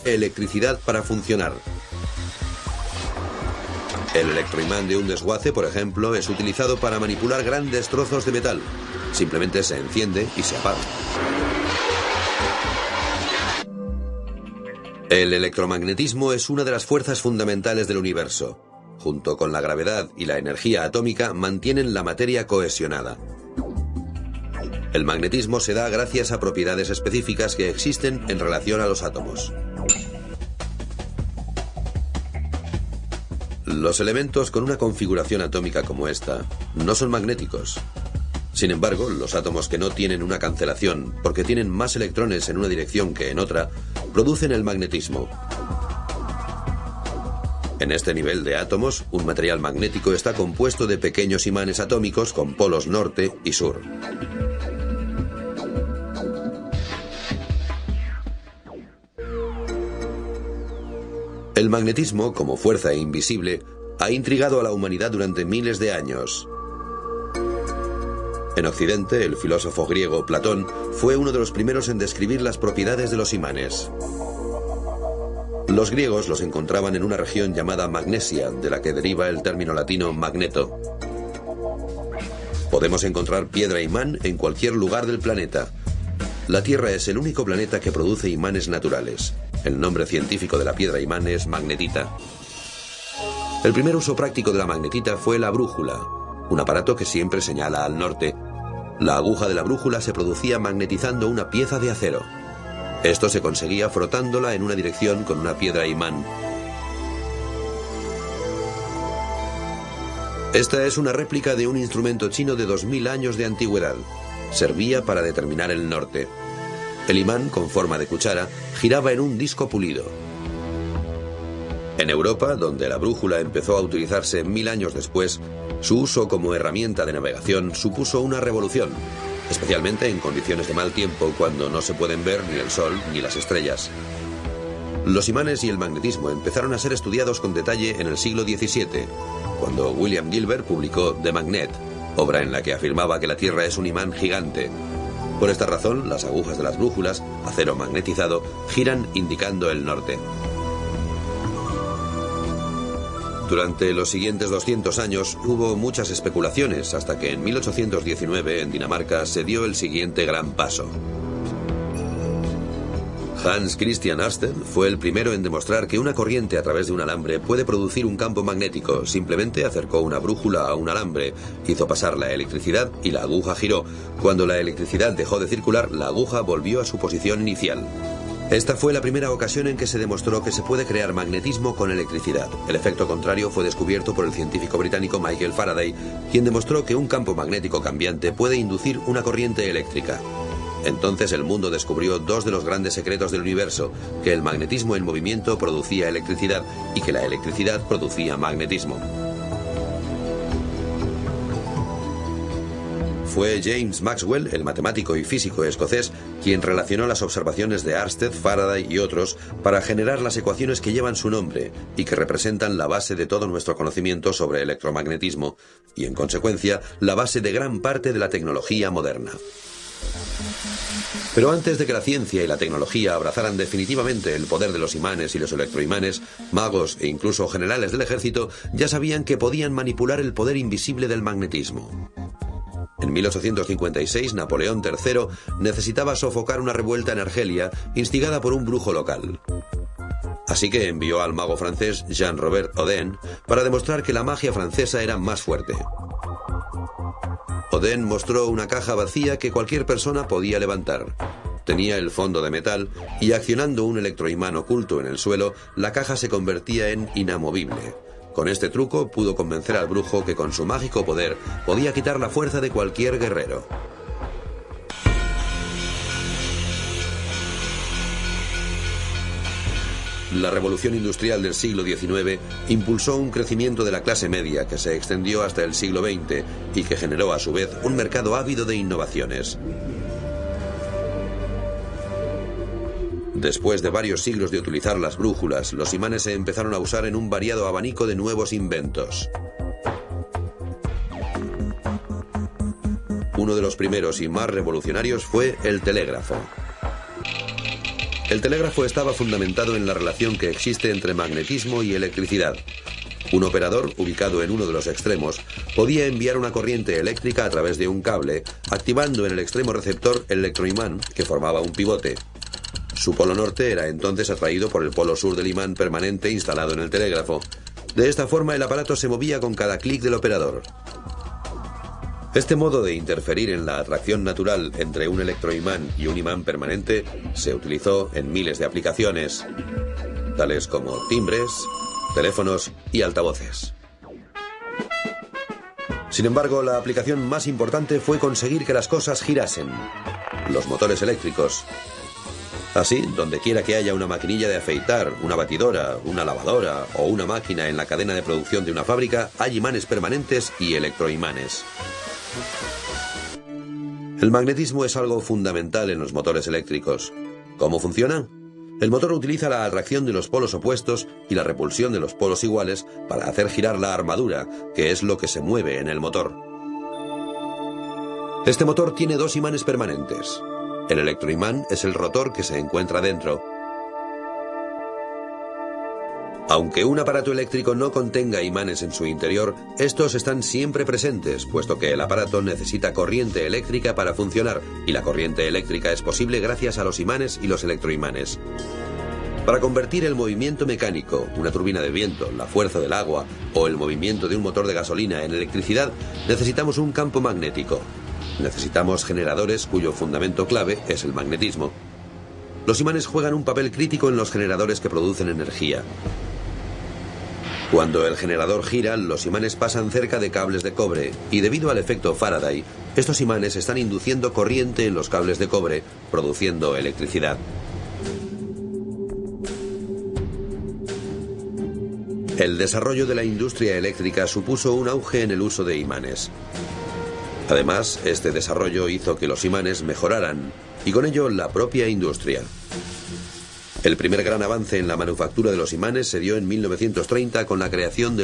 electricidad para funcionar. El electroimán de un desguace, por ejemplo, es utilizado para manipular grandes trozos de metal. Simplemente se enciende y se apaga. El electromagnetismo es una de las fuerzas fundamentales del universo. Junto con la gravedad y la energía atómica, mantienen la materia cohesionada. El magnetismo se da gracias a propiedades específicas que existen en relación a los átomos. Los elementos con una configuración atómica como esta no son magnéticos. Sin embargo, los átomos que no tienen una cancelación, porque tienen más electrones en una dirección que en otra, producen el magnetismo. En este nivel de átomos, un material magnético está compuesto de pequeños imanes atómicos con polos norte y sur. El magnetismo, como fuerza invisible, ha intrigado a la humanidad durante miles de años. En Occidente, el filósofo griego Platón fue uno de los primeros en describir las propiedades de los imanes. Los griegos los encontraban en una región llamada Magnesia, de la que deriva el término latino magneto. Podemos encontrar piedra imán en cualquier lugar del planeta. La Tierra es el único planeta que produce imanes naturales. El nombre científico de la piedra imán es magnetita. El primer uso práctico de la magnetita fue la brújula, un aparato que siempre señala al norte. La aguja de la brújula se producía magnetizando una pieza de acero. Esto se conseguía frotándola en una dirección con una piedra imán. Esta es una réplica de un instrumento chino de 2000 años de antigüedad. Servía para determinar el norte. El imán, con forma de cuchara, giraba en un disco pulido. En Europa, donde la brújula empezó a utilizarse 1000 años después, su uso como herramienta de navegación supuso una revolución, especialmente en condiciones de mal tiempo cuando no se pueden ver ni el sol ni las estrellas. Los imanes y el magnetismo empezaron a ser estudiados con detalle en el siglo XVII, cuando William Gilbert publicó The Magnet, obra en la que afirmaba que la Tierra es un imán gigante. Por esta razón, las agujas de las brújulas, acero magnetizado, giran indicando el norte. Durante los siguientes 200 años hubo muchas especulaciones hasta que en 1819 en Dinamarca se dio el siguiente gran paso. Hans Christian Ørsted fue el primero en demostrar que una corriente a través de un alambre puede producir un campo magnético. Simplemente acercó una brújula a un alambre, hizo pasar la electricidad y la aguja giró. Cuando la electricidad dejó de circular, la aguja volvió a su posición inicial. Esta fue la primera ocasión en que se demostró que se puede crear magnetismo con electricidad. El efecto contrario fue descubierto por el científico británico Michael Faraday, quien demostró que un campo magnético cambiante puede inducir una corriente eléctrica. Entonces el mundo descubrió dos de los grandes secretos del universo, que el magnetismo en movimiento producía electricidad y que la electricidad producía magnetismo. Fue James Maxwell, el matemático y físico escocés, quien relacionó las observaciones de Ørsted, Faraday y otros para generar las ecuaciones que llevan su nombre y que representan la base de todo nuestro conocimiento sobre electromagnetismo y, en consecuencia, la base de gran parte de la tecnología moderna. Pero antes de que la ciencia y la tecnología abrazaran definitivamente el poder de los imanes y los electroimanes, magos e incluso generales del ejército ya sabían que podían manipular el poder invisible del magnetismo. En 1856, Napoleón III necesitaba sofocar una revuelta en Argelia instigada por un brujo local. Así que envió al mago francés Jean-Robert Houdin para demostrar que la magia francesa era más fuerte. Houdin mostró una caja vacía que cualquier persona podía levantar. Tenía el fondo de metal y, accionando un electroimán oculto en el suelo, la caja se convertía en inamovible. Con este truco pudo convencer al brujo que con su mágico poder podía quitar la fuerza de cualquier guerrero. La revolución industrial del siglo XIX impulsó un crecimiento de la clase media que se extendió hasta el siglo XX y que generó a su vez un mercado ávido de innovaciones. Después de varios siglos de utilizar las brújulas, los imanes se empezaron a usar en un variado abanico de nuevos inventos. Uno de los primeros y más revolucionarios fue el telégrafo. El telégrafo estaba fundamentado en la relación que existe entre magnetismo y electricidad. Un operador, ubicado en uno de los extremos, podía enviar una corriente eléctrica a través de un cable, activando en el extremo receptor el electroimán, que formaba un pivote. Su polo norte era entonces atraído por el polo sur del imán permanente instalado en el telégrafo. De esta forma, el aparato se movía con cada clic del operador. Este modo de interferir en la atracción natural entre un electroimán y un imán permanente se utilizó en miles de aplicaciones, tales como timbres, teléfonos y altavoces. Sin embargo, la aplicación más importante fue conseguir que las cosas girasen: los motores eléctricos. Así, donde quiera que haya una maquinilla de afeitar, una batidora, una lavadora o una máquina en la cadena de producción de una fábrica, hay imanes permanentes y electroimanes. El magnetismo es algo fundamental en los motores eléctricos. ¿Cómo funciona? El motor utiliza la atracción de los polos opuestos y la repulsión de los polos iguales para hacer girar la armadura, que es lo que se mueve en el motor. Este motor tiene dos imanes permanentes. El electroimán es el rotor que se encuentra dentro. Aunque un aparato eléctrico no contenga imanes en su interior, estos están siempre presentes, puesto que el aparato necesita corriente eléctrica para funcionar, y la corriente eléctrica es posible gracias a los imanes y los electroimanes. Para convertir el movimiento mecánico, una turbina de viento, la fuerza del agua o el movimiento de un motor de gasolina en electricidad, necesitamos un campo magnético. Necesitamos generadores cuyo fundamento clave es el magnetismo. Los imanes juegan un papel crítico en los generadores que producen energía. Cuando el generador gira, los imanes pasan cerca de cables de cobre y debido al efecto Faraday, estos imanes están induciendo corriente en los cables de cobre, produciendo electricidad. El desarrollo de la industria eléctrica supuso un auge en el uso de imanes. Además, este desarrollo hizo que los imanes mejoraran y con ello la propia industria. El primer gran avance en la manufactura de los imanes se dio en 1930 con la creación de